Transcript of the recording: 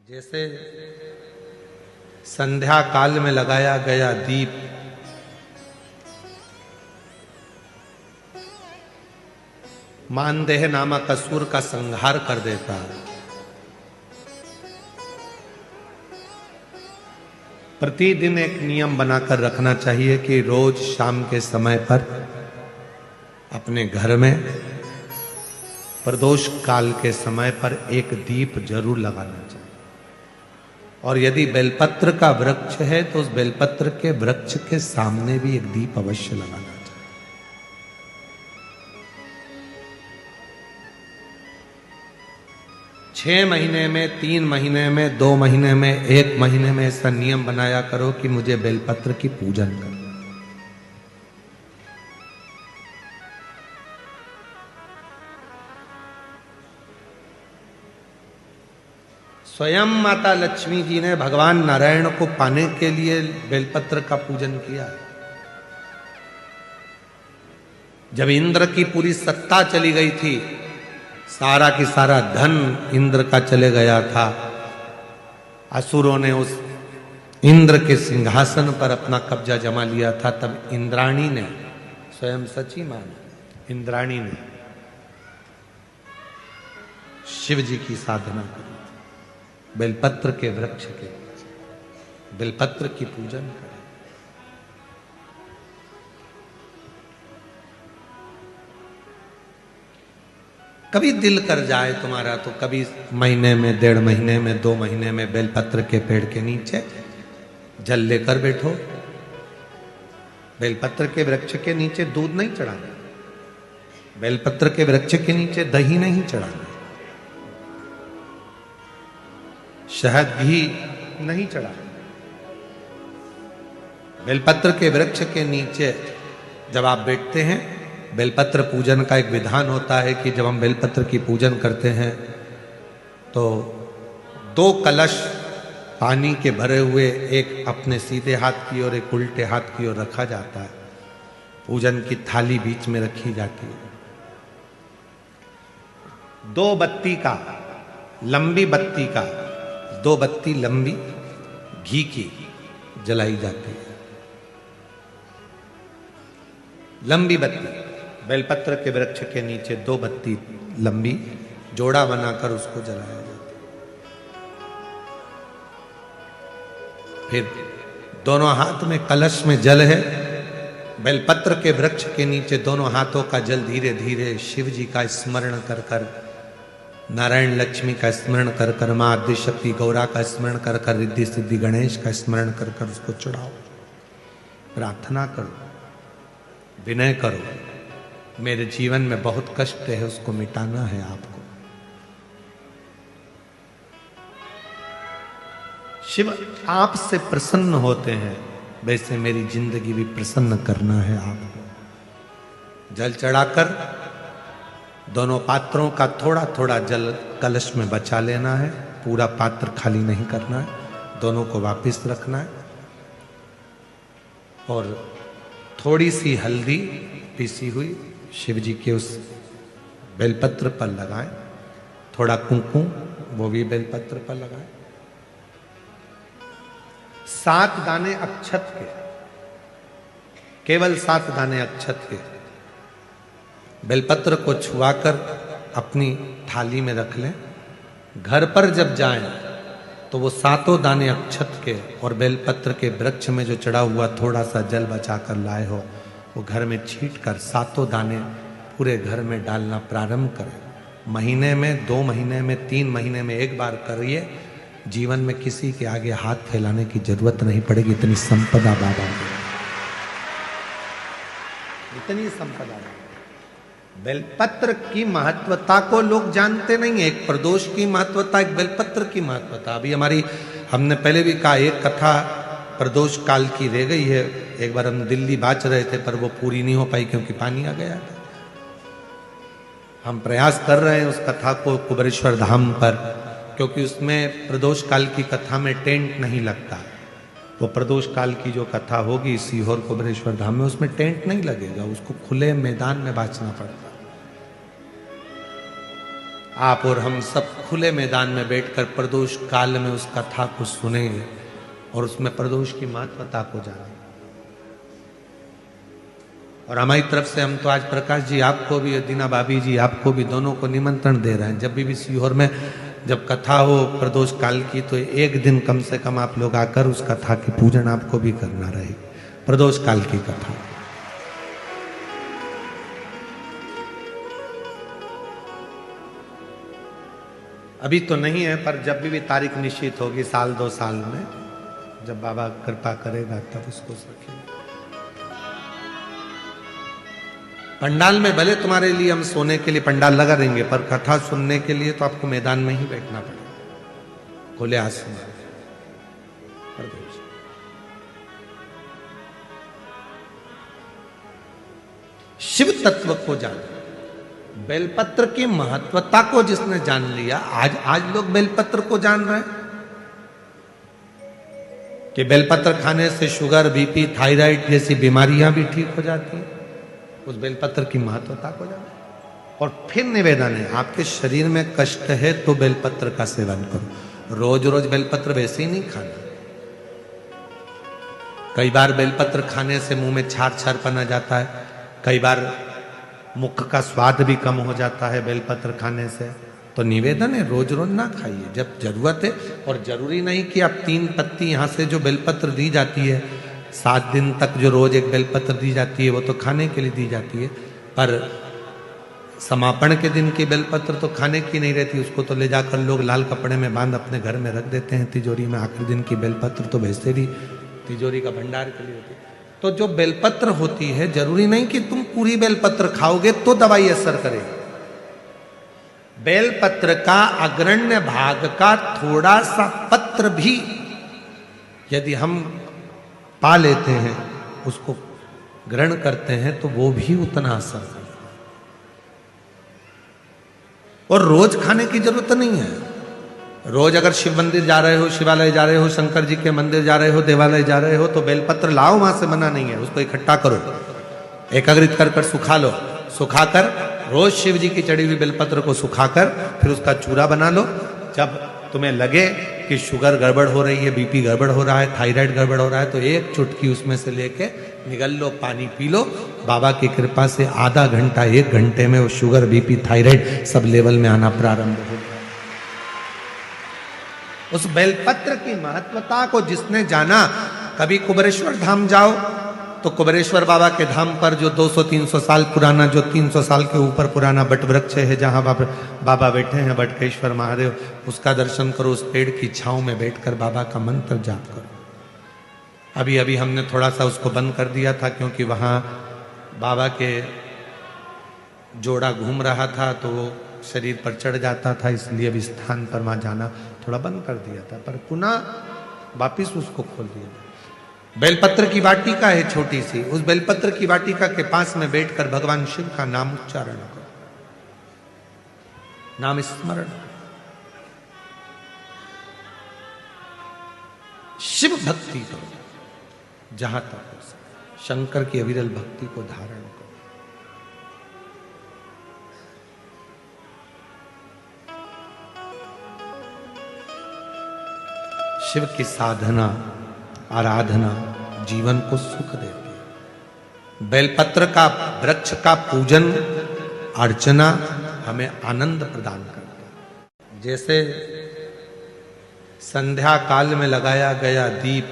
जैसे संध्या काल में लगाया गया दीप मानदेह नामक असुर का संहार कर देता है। प्रतिदिन एक नियम बनाकर रखना चाहिए कि रोज शाम के समय पर अपने घर में प्रदोष काल के समय पर एक दीप जरूर लगाना चाहिए। और यदि बेलपत्र का वृक्ष है तो उस बेलपत्र के वृक्ष के सामने भी एक दीप अवश्य लगाना चाहिए। 6 महीने में, 3 महीने में, 2 महीने में, 1 महीने में ऐसा नियम बनाया करो कि मुझे बेलपत्र की पूजन करो। स्वयं माता लक्ष्मी जी ने भगवान नारायण को पाने के लिए बेलपत्र का पूजन किया। जब इंद्र की पूरी सत्ता चली गई थी, सारा की सारा धन इंद्र का चले गया था, असुरों ने उस इंद्र के सिंहासन पर अपना कब्जा जमा लिया था, तब इंद्राणी ने, स्वयं सची माना, इंद्राणी ने शिव जी की साधना करी। बेलपत्र के वृक्ष के बेलपत्र की पूजन करें। कभी दिल कर जाए तुम्हारा तो कभी महीने में, 1.5 महीने में, 2 महीने में बेलपत्र के पेड़ के नीचे जल लेकर बैठो। बेलपत्र के वृक्ष के नीचे दूध नहीं चढ़ाना, बेलपत्र के वृक्ष के नीचे दही नहीं चढ़ाना, शहद घी नहीं चढ़ाना। बेलपत्र के वृक्ष के नीचे जब आप बैठते हैं, बेलपत्र पूजन का एक विधान होता है कि जब हम बेलपत्र की पूजन करते हैं तो 2 कलश पानी के भरे हुए, एक अपने सीधे हाथ की और एक उल्टे हाथ की ओर रखा जाता है। पूजन की थाली बीच में रखी जाती है। 2 बत्ती का, लंबी बत्ती का, 2 बत्ती लंबी घी की जलाई जाती है। लंबी बत्ती बेलपत्र के वृक्ष के नीचे 2 बत्ती लंबी जोड़ा बनाकर उसको जलाया जाता है। फिर दोनों हाथ में कलश में जल है। बेलपत्र के वृक्ष के नीचे दोनों हाथों का जल धीरे धीरे शिव जी का स्मरण कर कर, नारायण लक्ष्मी का स्मरण कर कर, मां आदिशक्ति गौरा का स्मरण कर कर, रिद्धि सिद्धि गणेश का स्मरण कर कर उसको चढ़ाओ। प्रार्थना करो, विनय करो, मेरे जीवन में बहुत कष्ट है, उसको मिटाना है आपको। शिव आपसे प्रसन्न होते हैं, वैसे मेरी जिंदगी भी प्रसन्न करना है आपको। जल चढ़ाकर दोनों पात्रों का थोड़ा थोड़ा जल कलश में बचा लेना है, पूरा पात्र खाली नहीं करना है, दोनों को वापस रखना है। और थोड़ी सी हल्दी पीसी हुई शिव जी के उस बेलपत्र पर लगाएं, थोड़ा कुंकुम वो भी बेलपत्र पर लगाएं। 7 दाने अक्षत के, केवल 7 दाने अक्षत के बेलपत्र को छुआकर अपनी थाली में रख लें। घर पर जब जाएं तो वो 7 दाने अक्षत के और बेलपत्र के वृक्ष में जो चढ़ा हुआ थोड़ा सा जल बचाकर लाए हो, वो घर में छींट कर 7 दाने पूरे घर में डालना प्रारंभ करें। महीने में, 2 महीने में, 3 महीने में एक बार करिए। जीवन में किसी के आगे हाथ फैलाने की जरूरत नहीं पड़ेगी। इतनी संपदा बाबा की, इतनी संपदा। बेलपत्र की महत्वता को लोग जानते नहीं है। एक प्रदोष की महत्वता, एक बेलपत्र की महत्वता। अभी हमने पहले भी कहा, एक कथा प्रदोष काल की रह गई है। एक बार हम दिल्ली बाच रहे थे पर वो पूरी नहीं हो पाई क्योंकि पानी आ गया था। हम प्रयास कर रहे हैं उस कथा को कुबेरेश्वर धाम पर, क्योंकि उसमें प्रदोष काल की कथा में टेंट नहीं लगता। वो प्रदोष काल की जो कथा होगी सीहोर कुबेरेश्वर धाम में, उसमें टेंट नहीं लगेगा, उसको खुले मैदान में बाचना पड़ता। आप और हम सब खुले मैदान में बैठकर प्रदोष काल में उस कथा को सुने और उसमें प्रदोष की महत्वता को जाने। और हमारी तरफ से हम तो आज प्रकाश जी आपको भी, दीना भाभी जी आपको भी, दोनों को निमंत्रण दे रहे हैं। जब भी सीहोर में जब कथा हो प्रदोष काल की, तो एक दिन कम से कम आप लोग आकर उस कथा की पूजन आपको भी करना रहे, प्रदोष काल की कथा। अभी तो नहीं है, पर जब भी तारीख निश्चित होगी साल 2 साल में, जब बाबा कृपा करेगा तब उसको रखेंगे। पंडाल में भले तुम्हारे लिए हम सोने के लिए पंडाल लगा देंगे, पर कथा सुनने के लिए तो आपको मैदान में ही बैठना पड़ेगा, खुले आसमान। शिव तत्व को जान, बेलपत्र की महत्वता को जिसने जान लिया, आज लोग बेलपत्र को जान रहे हैं कि बेलपत्र खाने से शुगर, बीपी, थायराइड जैसी बीमारियां भी ठीक हो जाती हैं। उस बेलपत्र की महत्वता को जानो। और फिर निवेदन है, आपके शरीर में कष्ट है तो बेलपत्र का सेवन करो। रोज रोज बेलपत्र वैसे ही नहीं खाना। कई बार बेलपत्र खाने से मुंह में छार छारपन आ जाता है, कई बार मुख का स्वाद भी कम हो जाता है बेलपत्र खाने से। तो निवेदन है, रोज रोज ना खाइए, जब जरूरत है। और जरूरी नहीं कि आप 3 पत्ती यहां से जो बेलपत्र दी जाती है, 7 दिन तक जो रोज एक बेलपत्र दी जाती है, वो तो खाने के लिए दी जाती है। पर समापन के दिन की बेलपत्र तो खाने की नहीं रहती, उसको तो ले जाकर लोग लाल कपड़े में बांध अपने घर में रख देते हैं तिजोरी में। आखिरी दिन की बेलपत्र तो वैसे भी तिजोरी का भंडार के लिए होती है। तो जो बेलपत्र होती है, जरूरी नहीं कि तुम पूरी बेलपत्र खाओगे तो दवाई असर करेगी। बेलपत्र का अग्रण्य भाग का थोड़ा सा पत्र भी यदि हम पा लेते हैं, उसको ग्रहण करते हैं, तो वो भी उतना असर करता है। और रोज खाने की जरूरत नहीं है। रोज अगर शिव मंदिर जा रहे हो, शिवालय जा रहे हो, शंकर जी के मंदिर जा रहे हो, देवालय जा रहे हो, तो बेलपत्र लाओ, वहां से मना नहीं है। उसको इकट्ठा करो, एकाग्रित कर सुखा लो। सुखाकर रोज शिव जी की चढ़ी हुई बेलपत्र को सुखाकर फिर उसका चूरा बना लो। जब तुम्हें लगे कि शुगर गड़बड़ हो रही है, बीपी गड़बड़ हो रहा है, थायराइड गड़बड़ हो रहा है, तो एक चुटकी उसमें से लेके निगल लो, पानी पी लो। बाबा की कृपा से आधा घंटा 1 घंटे में वो sugar, BP, thyroid sub level में आना प्रारंभ हो गया। उस बेलपत्र की महत्वता को जिसने जाना, कभी कुबेरेश्वर धाम जाओ तो कुबेरेश्वर बाबा के धाम पर जो 200-300 साल पुराना, जो 300 साल के ऊपर पुराना बट वृक्ष है, जहाँ बाबा बैठे हैं, बटकेश्वर महादेव, उसका दर्शन करो। उस पेड़ की छांव में बैठकर बाबा का मंत्र जाप करो। अभी अभी हमने थोड़ा सा उसको बंद कर दिया था, क्योंकि वहाँ बाबा के जोड़ा घूम रहा था तो वो शरीर पर चढ़ जाता था, इसलिए अभी स्थान पर वहाँ जाना थोड़ा बंद कर दिया था, पर पुनः वापिस उसको खोल दिया। बेलपत्र की वाटिका है छोटी सी, उस बेलपत्र की वाटिका के पास में बैठकर भगवान शिव का नाम उच्चारण करो, नाम स्मरण। शिव भक्ति करो जहां तक हो सके, शंकर की अविरल भक्ति को धारण करो। शिव की साधना, आराधना जीवन को सुख देती है। बेलपत्र का वृक्ष का पूजन अर्चना हमें आनंद प्रदान करता है। जैसे संध्या काल में लगाया गया दीप